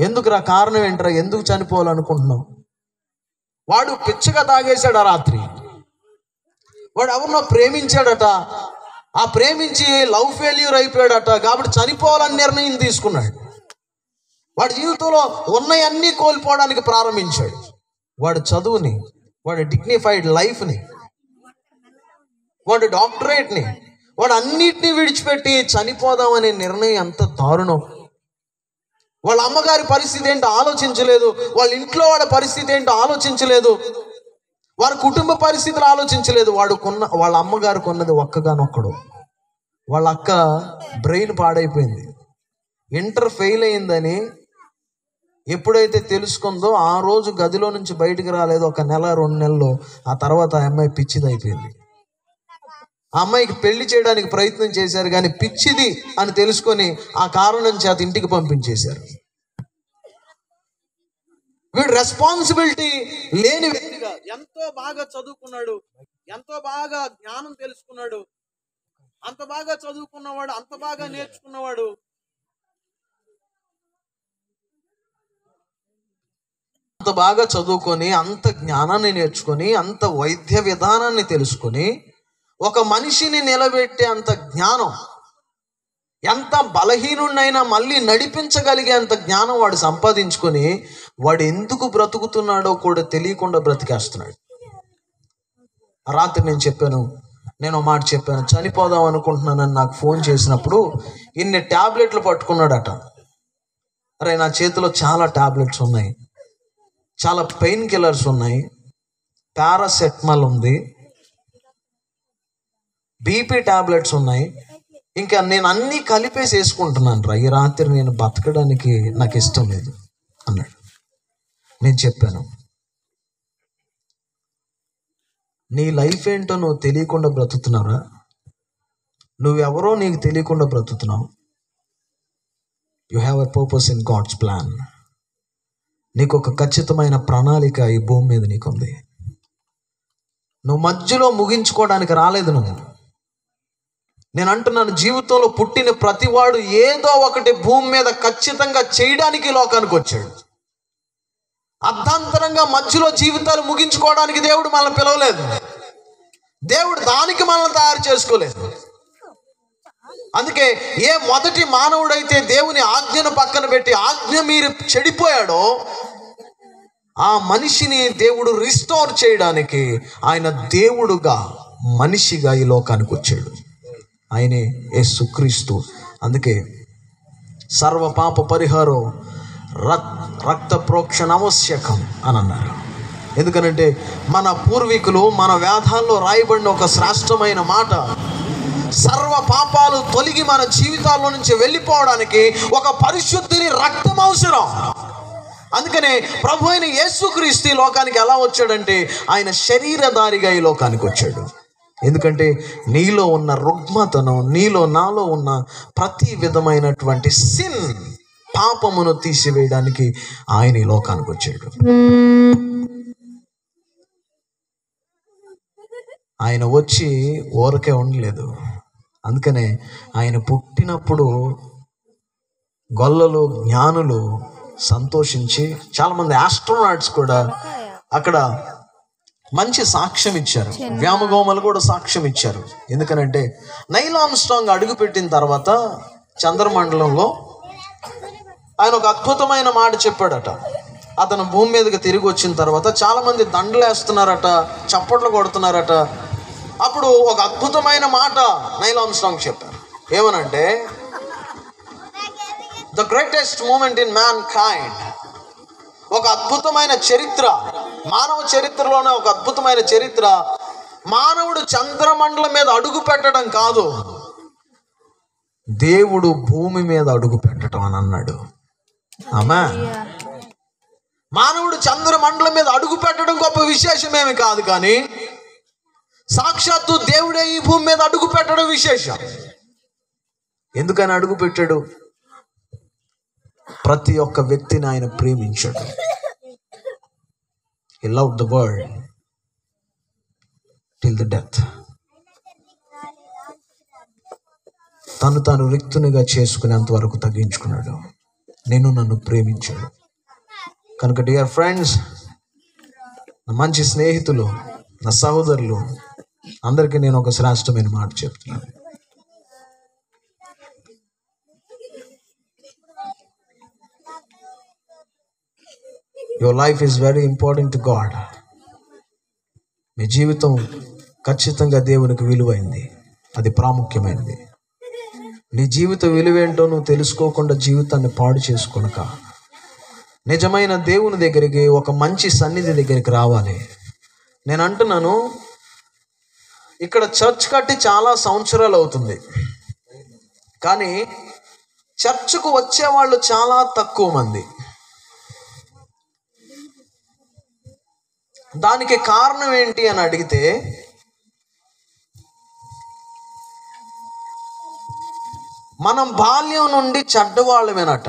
ఎందుకురా, కారణం ఏంట్రా, ఎందుకు చనిపోవాలనుకుంటున్నావు? వాడు పిచ్చగా తాగేశాడు ఆ రాత్రి. వాడు ఎవరినో ప్రేమించాడట, ఆ ప్రేమించి లవ్ ఫెయిల్యూర్ అయిపోయాడట, కాబట్టి చనిపోవాలని నిర్ణయం తీసుకున్నాడు. వాడి జీవితంలో ఉన్నవన్నీ కోల్పోవడానికి ప్రారంభించాడు. వాడి చదువుని, వాడి డిగ్నిఫైడ్ లైఫ్ని, వాడి డాక్టరేట్ని, వాడు అన్నిటినీ విడిచిపెట్టి చనిపోదామనే నిర్ణయం ఎంత దారుణం. వాళ్ళ అమ్మగారి పరిస్థితి ఏంటో ఆలోచించలేదు, వాళ్ళ ఇంట్లో వాళ్ళ పరిస్థితి ఏంటో ఆలోచించలేదు, వారి కుటుంబ పరిస్థితులు ఆలోచించలేదు. వాళ్ళ అమ్మగారు కొన్నది ఒక్కగానొక్కడు. వాళ్ళ అక్క బ్రెయిన్ పాడైపోయింది, ఇంటర్ ఫెయిల్ అయిందని ఎప్పుడైతే తెలుసుకుందో ఆ రోజు గదిలో నుంచి బయటికి రాలేదు. 1 నెల 2 నెలలు ఆ తర్వాత ఆ అమ్మాయి పిచ్చిది అయిపోయింది. ఆ అమ్మాయికి పెళ్లి చేయడానికి ప్రయత్నం చేశారు, కానీ పిచ్చిది అని తెలుసుకొని ఆ కారణం చేత ఇంటికి పంపించేశారు. వీడు రెస్పాన్సిబిలిటీ లేని వ్యక్తిగా, ఎంతో బాగా చదువుకున్నాడు, ఎంతో బాగా జ్ఞానం తెలుసుకున్నాడు, అంత బాగా చదువుకున్నవాడు, అంత బాగా నేర్చుకున్నవాడు, అంత బాగా చదువుకొని, అంత జ్ఞానాన్ని నేర్చుకొని, అంత వైద్య విధానాన్ని తెలుసుకొని, ఒక మనిషిని నిలబెట్టే అంత జ్ఞానం, ఎంత బలహీనుడినైనా మళ్ళీ నడిపించగలిగే అంత జ్ఞానం వాడు సంపాదించుకొని, వాడు ఎందుకు బ్రతుకుతున్నాడో కూడా తెలియకుండా బ్రతికేస్తున్నాడు. రాత్రి నేను మాట చెప్పాను, చనిపోదాం అనుకుంటున్నానని నాకు ఫోన్ చేసినప్పుడు ఇన్ని ట్యాబ్లెట్లు పట్టుకున్నాడట. అరే, నా చేతిలో చాలా ట్యాబ్లెట్స్ ఉన్నాయి, చాలా పెయిన్ కిల్లర్స్ ఉన్నాయి, పారాసెటమాల్ ఉంది, బీపీ ట్యాబ్లెట్స్ ఉన్నాయి, ఇంకా నేను అన్నీ కలిపేసి వేసుకుంటున్నాను రా, ఈ రాత్రి నేను బతకడానికి నాకు ఇష్టం లేదు అన్నాడు. నేను చెప్పాను, నీ లైఫ్ ఏంటో నువ్వు తెలియకుండా బ్రతుకుతున్నావురా, నువ్వెవరో నీకు తెలియకుండా బ్రతుకుతున్నావు. You have a purpose in God's plan. నీకు ఒక ఖచ్చితమైన ప్రణాళిక ఈ భూమి మీద నీకుంది. నువ్వు మధ్యలో ముగించుకోవడానికి రాలేదు. నేను అంటున్నాను, జీవితంలో పుట్టిన ప్రతివాడు ఏదో ఒకటి భూమి మీద ఖచ్చితంగా చేయడానికి లోకానికి వచ్చాడు. అర్ధాంతరంగా మధ్యలో జీవితాలు ముగించుకోవడానికి దేవుడు మనల్ని పిలవలేదు. దేవుడు దానికి మనల్ని తయారు చేసుకోలేదు. అందుకే ఏ మొదటి మానవుడైతే దేవుని ఆజ్ఞను పక్కన పెట్టి ఆజ్ఞ మీరు చెడిపోయాడో, ఆ మనిషిని దేవుడు రిస్టోర్ చేయడానికి ఆయన దేవుడుగా మనిషిగా ఈ లోకానికి వచ్చాడు. ఆయనే యేసుక్రీస్తు. అందుకే సర్వ పాప పరిహారం రక్త ప్రోక్షణ ఆవశ్యకం అని అన్నారు. ఎందుకనంటే మన పూర్వీకులు మన వేదాల్లో రాయబడిన ఒక శ్రేష్టమైన మాట, సర్వ పాపాలు తొలగి మన జీవితాల్లో నుంచి వెళ్ళిపోవడానికి ఒక పరిశుద్ధిని రక్తం అవసరం. అందుకనే ప్రభు అయిన యేసుక్రీస్తు ఈ లోకానికి ఎలా వచ్చాడంటే ఆయన శరీరధారిగా ఈ లోకానికి వచ్చాడు. ఎందుకంటే నీలో ఉన్న రుగ్మతను, నాలో ఉన్న ప్రతి విధమైనటువంటి సిన్, పాపమును తీసివేయడానికి ఆయన ఈ లోకానికి వచ్చాడు. ఆయన వచ్చి ఊరకే ఉండలేదు. అందుకనే ఆయన పుట్టినప్పుడు గొల్లలు, జ్ఞానులు సంతోషించి, చాలామంది ఆస్ట్రోనాట్స్ కూడా అక్కడ మంచి సాక్ష్యం ఇచ్చారు, వ్యామగోమలు కూడా సాక్ష్యం ఇచ్చారు. ఎందుకనంటే నైల్ ఆర్మ్స్ట్రాంగ్ అడుగుపెట్టిన తర్వాత చంద్రమండలంలో ఆయన ఒక అద్భుతమైన మాట చెప్పాడట. అతను భూమి మీదకి తిరిగి వచ్చిన తర్వాత చాలామంది దండలు వేస్తున్నారట, చప్పట్లు కొడుతున్నారట. అప్పుడు ఒక అద్భుతమైన మాట నైల్ ఆర్మ్స్ట్రాంగ్ చెప్పారు. ఏమనంటే, the greatest moment in mankind, ఒక అద్భుతమైన చరిత్ర, మానవ చరిత్రలోనే ఒక అద్భుతమైన చరిత్ర, మానవుడు చంద్రమండలం మీద అడుగు పెట్టడం కాదు, దేవుడు భూమి మీద అడుగు పెట్టడం అని అన్నాడు. ఆమేన్. మానవుడు చంద్రమండలం మీద అడుగు పెట్టడం గొప్ప విశేషమేమి కాదు, కానీ సాక్షాత్తు దేవుడే ఈ భూమి మీద అడుగు పెట్టడం విశేషం. ఎందుకని అడుగు పెట్టాడు? ప్రతి ఒక్క వ్యక్తిని ఆయన ప్రేమించాడు. He loved the world till the death. తాను రిక్తునిగా చేసుకునేంత వరకు తగ్గించుకున్నాడు. నన్ను ప్రేమించాడు. కనుక డియర్ ఫ్రెండ్స్, నా మంచి స్నేహితులు, నా సహోదరులు అందరికీ నేను ఒక శ్రేష్టమైన మాట చెప్తున్నాను. Your life is very important to God. మీ జీవితం ఖచ్చితంగా దేవునికి విలువైంది, అది ప్రాముఖ్యమైనది. నీ జీవిత విలువేంటో నువ్వు తెలుసుకోకుండా జీవితాన్ని పాడు చేసుకొనక నిజమైన దేవుని దగ్గరికి, ఒక మంచి సన్నిధి దగ్గరికి రావాలి. నేను అంటున్నాను, ఇక్కడ చర్చ్ కట్టి చాలా సంవత్సరాలు అవుతుంది, కానీ చర్చ్కు వచ్చేవాళ్ళు చాలా తక్కువ మంది. దానికి కారణం ఏంటి అని అడిగితే, మనం బాల్యం నుండి చెడ్డవాళ్ళమేనట.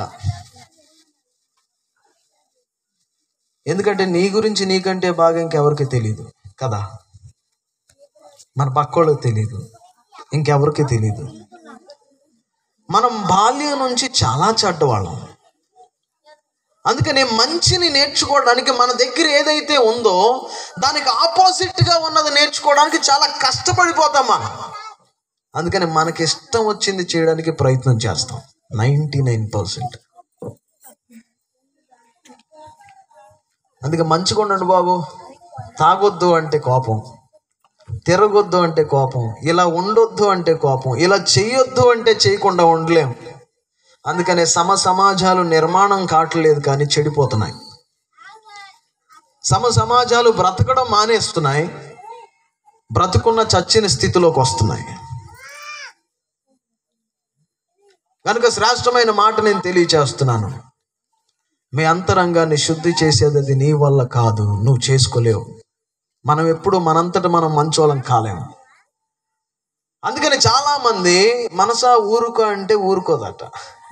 ఎందుకంటే నీ గురించి నీకంటే బాగా ఇంకెవరికి తెలియదు కదా, మన పక్కోళ్ళకి తెలియదు, ఇంకెవరికి తెలియదు. మనం బాల్యం నుంచి చాలా చెడ్డవాళ్ళం. అందుకని మంచిని నేర్చుకోవడానికి మన దగ్గర ఏదైతే ఉందో దానికి ఆపోజిట్గా ఉన్నది నేర్చుకోవడానికి చాలా కష్టపడిపోతాం మనం. అందుకని మనకి ఇష్టం వచ్చింది చేయడానికి ప్రయత్నం చేస్తాం 99%. అందుకే మంచిగా ఉండండి బాబు, తాగొద్దు అంటే కోపం, తిరగొద్దు అంటే కోపం, ఇలా ఉండొద్దు అంటే కోపం, ఇలా చేయొద్దు అంటే చేయకుండా ఉండలేం. అందుకనే సమాజాలు నిర్మాణం కావట్లేదు, కానీ చెడిపోతున్నాయి. సమాజాలు బ్రతకడం మానేస్తున్నాయి, బ్రతుకున్న చచ్చిన స్థితిలోకి వస్తున్నాయి. కనుక శ్రేష్టమైన మాట నేను తెలియచేస్తున్నాను, మీ అంతరంగాన్ని శుద్ధి చేసేది అది నీ వల్ల కాదు, నువ్వు చేసుకోలేవు. మనం ఎప్పుడు మనంతట మనం మంచోళం కాలేము. అందుకని చాలామంది మనసా ఊరుకో అంటే ఊరుకోదట.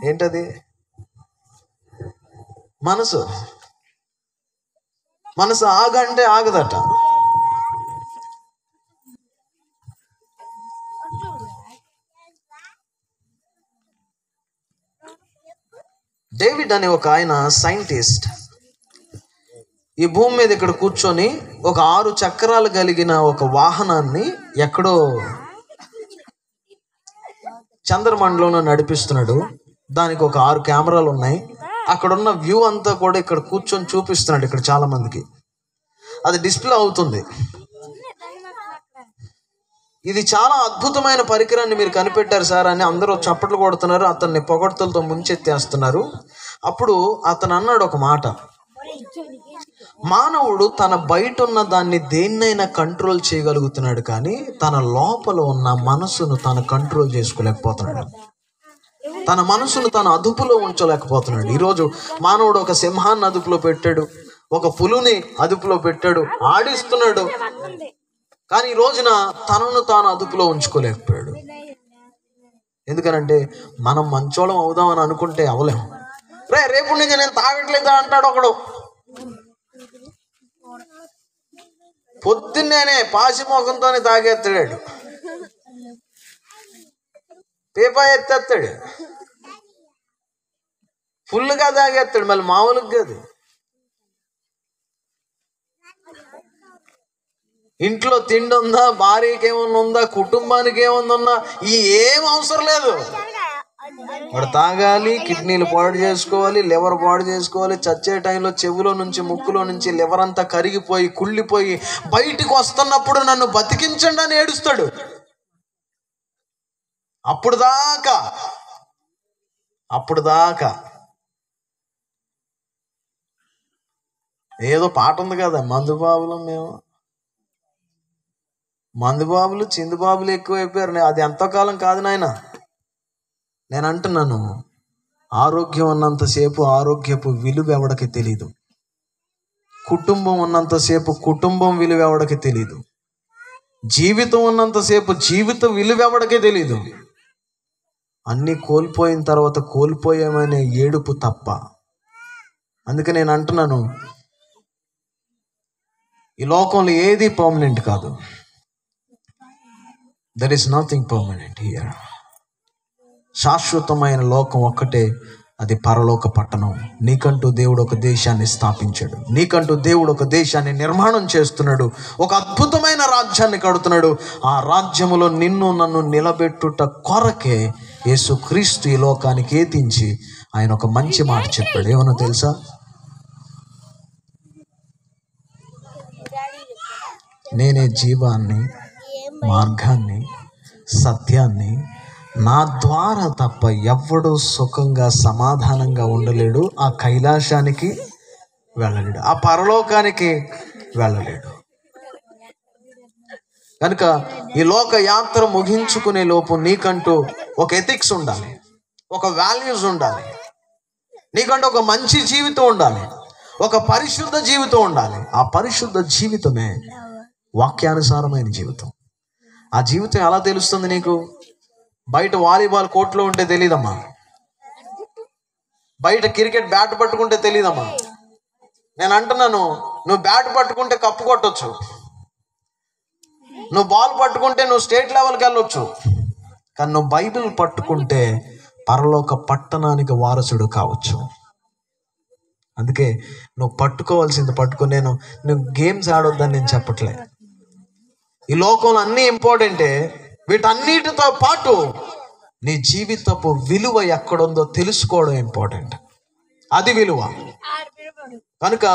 ఏంటది? మనసు ఆగంటే ఆగదట. డేవిడ్ అనే ఒక ఆయన సైంటిస్ట్ ఈ భూమి మీద ఇక్కడ కూర్చొని ఒక 6 చక్రాలు కలిగిన ఒక వాహనాన్ని ఎక్కడో చంద్రమండలంలో నడిపిస్తున్నాడు. దానికి ఒక 6 కెమెరాలు ఉన్నాయి. అక్కడున్న వ్యూ అంతా కూడా ఇక్కడ కూర్చొని చూపిస్తున్నాడు ఇక్కడ చాలా మందికి. అది డిస్ప్లే అవుతుంది. ఇది చాలా అద్భుతమైన పరికరాన్ని మీరు కనిపెట్టారు సార్ అని అందరూ చప్పట్లు కొడుతున్నారు, అతన్ని పొగడ్తలతో ముంచెత్తేస్తున్నారు. అప్పుడు అతను అన్నాడు ఒక మాట, మానవుడు తన బయట ఉన్న దాన్ని దేన్నైనా కంట్రోల్ చేయగలుగుతున్నాడు, కానీ తన లోపల ఉన్న మనసును తను కంట్రోల్ చేసుకోలేకపోతున్నాడు. తన మనసును తన అదుపులో ఉంచలేకపోతున్నాడు. ఈరోజు మానవుడు ఒక సింహాన్ని అదుపులో పెట్టాడు, ఒక పులుని అదుపులో పెట్టాడు, ఆడిస్తున్నాడు. కానీ ఈ రోజున తనను తాను అదుపులో ఉంచుకోలేకపోయాడు. ఎందుకనంటే మనం మంచోళం అవుదామని అనుకుంటే అవలేము. రేపు నుంచి నేను తాగట్లేదా అంటాడు ఒకడు. పొద్దున్నేనే పాసిమోకంతోనే తాగేస్తాడు, పేపా ఎత్తేస్తాడు, ఫుల్గా తాగేస్తాడు, మళ్ళీ మామూలుగా కాదు. ఇంట్లో తిండి ఉందా, భార్యకి ఏమన్నా ఉందా, కుటుంబానికి ఏమన్నా ఈ ఏం అవసరం లేదు. వాడు తాగాలి, కిడ్నీలు పాడు చేసుకోవాలి, లివర్ పాడు చేసుకోవాలి. చచ్చే టైంలో చెవులో నుంచి ముక్కులో నుంచి లివర్ అంతా కరిగిపోయి కుళ్ళిపోయి బయటికి వస్తున్నప్పుడు నన్ను బతికించండి అని ఏడుస్తాడు. అప్పుడు దాకా ఏదో పాట ఉంది కదా, మందుబాబులు మేము, మందుబాబులు చిందుబాబులు ఎక్కువైపోయారు. అది ఎంతకాలం కాదు నాయన. నేను అంటున్నాను, ఆరోగ్యం ఉన్నంతసేపు ఆరోగ్యపు విలువ ఎవడికి తెలీదు, కుటుంబం ఉన్నంతసేపు కుటుంబం విలువ ఎవడికి తెలీదు, జీవితం ఉన్నంతసేపు జీవిత విలువ ఎవడికి తెలీదు. అన్నీ కోల్పోయిన తర్వాత కోల్పోయామనే ఏడుపు తప్ప. అందుకే నేను అంటున్నాను, ఈ లోకంలో ఏది పర్మనెంట్ కాదు. There is nothing permanent here. శాశ్వతమైన లోకం ఒక్కటే, అది పరలోక పట్టణం. నీకంటూ దేవుడు ఒక దేశాన్ని స్థాపించాడు. నీకంటూ దేవుడు ఒక దేశాన్ని నిర్మాణం చేస్తున్నాడు. ఒక అద్భుతమైన రాజ్యాన్ని కడుతున్నాడు. ఆ రాజ్యములో నిన్ను నన్ను నిలబెట్టుట కొరకే యేసుక్రీస్తు ఈ లోకానికి ఏతించి ఆయన ఒక మంచి మాట చెప్పాడు. ఏమన్నా తెలుసా? నేనే జీవాన్ని, మార్గాన్ని, సత్యాన్ని, నా ద్వారా తప్ప ఎవ్వడూ సుఖంగా సమాధానంగా ఉండలేడు, ఆ కైలాసానికి వెళ్ళలేడు, ఆ పరలోకానికి వెళ్ళలేడు. కనుక ఈ లోక యాత్ర ముగించుకునే లోపు నీకంటూ ఒక ఎథిక్స్ ఉండాలి, ఒక వాల్యూస్ ఉండాలి, నీకంటూ ఒక మంచి జీవితం ఉండాలి, ఒక పరిశుద్ధ జీవితం ఉండాలి. ఆ పరిశుద్ధ జీవితమే వాక్యానుసారమైన జీవితం. ఆ జీవితం ఎలా తెలుస్తుంది నీకు? బయట వాలీబాల్ కోర్టులో ఉంటే తెలియదమ్మా, బయట క్రికెట్ బ్యాట్ పట్టుకుంటే తెలియదమ్మా. నేను అంటున్నాను, నువ్వు బ్యాట్ పట్టుకుంటే కప్పు కొట్టొచ్చు, నువ్వు బాల్ పట్టుకుంటే నువ్వు స్టేట్ లెవెల్కి వెళ్ళొచ్చు, కానీ నువ్వు బైబిల్ పట్టుకుంటే పరలోక పట్టణానికి వారసుడు కావచ్చు. అందుకే నువ్వు పట్టుకోవాల్సింది పట్టుకో. నువ్వు గేమ్స్ ఆడొద్దని నేను చెప్పట్లే. ఈ లోకంలో అన్నీ ఇంపార్టెంటే, వీటన్నిటితో పాటు నీ జీవితపు విలువ ఎక్కడుందో తెలుసుకోవడం ఇంపార్టెంట్. అది విలువ. కనుక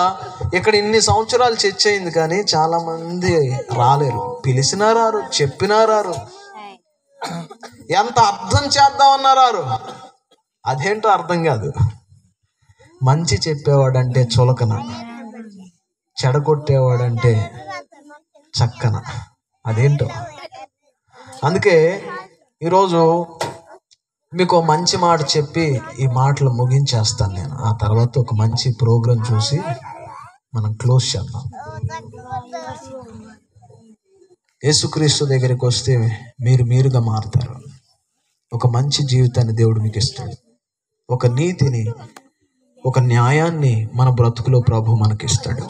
ఇక్కడ ఇన్ని సంవత్సరాలు చర్చ అయింది, కానీ చాలా మంది రాలేరు. పిలిచినా రారు, చెప్పినా రారు, ఎంత అర్థం చేద్దామన్నా రారు. అదేంటో అర్థం కాదు. మంచి చెప్పేవాడంటే చులకన, చెడగొట్టేవాడంటే చక్కన. అదేంటో. అందుకే ఈరోజు మీకు మంచి మాట చెప్పి ఈ మాటలు ముగించేస్తాను నేను. ఆ తర్వాత ఒక మంచి ప్రోగ్రాం చూసి మనం క్లోజ్ చేద్దాం. యేసుక్రీస్తు దగ్గరికి వస్తే మీరుగా మారుతారు. ఒక మంచి జీవితాన్ని దేవుడు మీకు ఇస్తాడు. ఒక నీతిని, ఒక న్యాయాన్ని మన బ్రతుకులో ప్రభు మనకిస్తాడు.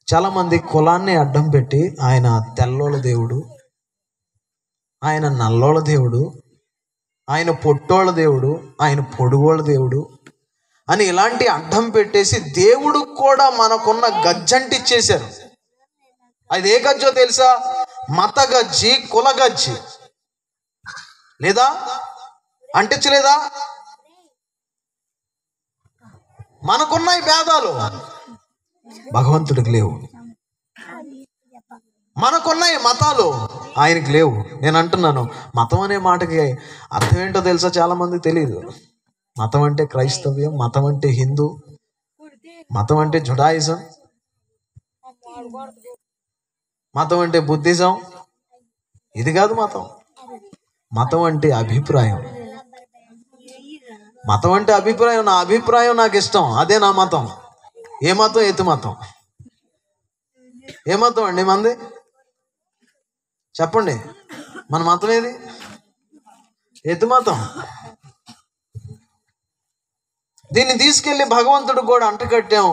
చాలామంది కులాన్ని అడ్డం పెట్టి ఆయన తెల్లోళ్ళ దేవుడు, ఆయన నల్లోళ్ళ దేవుడు, ఆయన పొట్టోళ్ళ దేవుడు, ఆయన పొడుగోళ్ళ దేవుడు అని ఇలాంటి అడ్డం పెట్టేసి దేవుడు కూడా మనకున్న గజ్జంటిచ్చేశారు. అది ఏ గజ్జో తెలుసా? మత గజ్జి, కుల గజ్జి. లేదా అంటించలేదా? మనకున్నాయి భేదాలు, భగవంతుడికి లేవు. మనకున్నాయి మతాలు, ఆయనకి లేవు. నేను అంటున్నాను, మతం అనే మాటకి అర్థం ఏంటో తెలుసా? చాలా మందికి తెలియదు. మతం అంటే క్రైస్తవ్యం, మతం అంటే హిందూ, మతం అంటే జుడాయిజం, మతం అంటే బుద్ధిజం. ఇది కాదు మతం. మతం అంటే అభిప్రాయం. మతం అంటే అభిప్రాయం. నా అభిప్రాయం నాకు ఇష్టం, అదే నా మతం. ఏ మతం? ఎత్తు మతం. ఏ మతం అండి మంది? చెప్పండి, మన మతం ఏది? ఎత్తు మతం. దీన్ని తీసుకెళ్ళి భగవంతుడు కూడా అంటకట్టాం.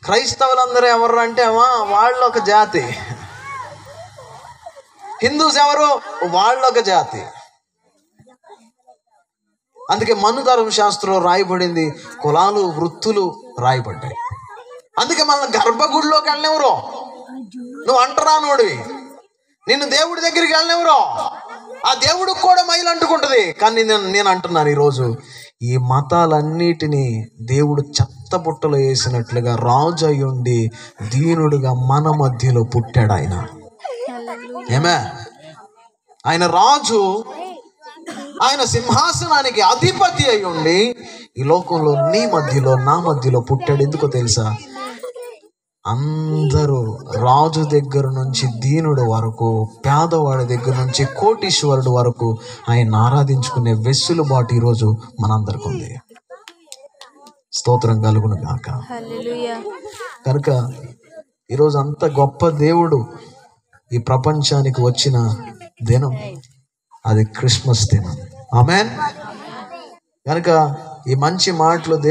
క్రైస్తవులందరూ ఎవరు అంటే వాళ్ళు ఒక జాతి, హిందూస్ ఎవరు? వాళ్ళు ఒక జాతి. అందుకే మను ధర్మశాస్త్రంలో రాయబడింది, కులాలు, వృత్తులు రాయబడ్డాయి. అందుకే మన గర్భగుడిలోకి వెళ్ళినెవరో, నువ్వు అంటరానోడివి, నిన్ను దేవుడి దగ్గరికి వెళ్ళినెవరో, ఆ దేవుడికి కూడా మైలు అంటుకుంటుంది. కానీ నేను అంటున్నాను, ఈరోజు ఈ మతాలన్నిటినీ దేవుడు చెత్తబుట్టలో వేసినట్లుగా రాజు అయ్యుండి దీనుడుగా మన మధ్యలో పుట్టాడు ఆయన. ఏమే? ఆయన రాజు, ఆయన సింహాసనానికి అధిపతి అయి ఉండి ఈ లోకంలో నీ మధ్యలో, నా మధ్యలో పుట్టాడు. ఎందుకో తెలుసా? అందరూ రాజు దగ్గర నుంచి దీనుడు వరకు, పేదవాడి దగ్గర నుంచి కోటీశ్వరుడు వరకు ఆయన ఆరాధించుకునే వెసులుబాటు ఈరోజు మనందరికి ఉంది. స్తోత్రం కలుగును గాక. కనుక ఈరోజు అంత గొప్ప దేవుడు ఈ ప్రపంచానికి వచ్చిన దినం అది క్రిస్మస్ దినం. ఆమేన్. కనుక ఈ మంచి మాటలు దేవుడు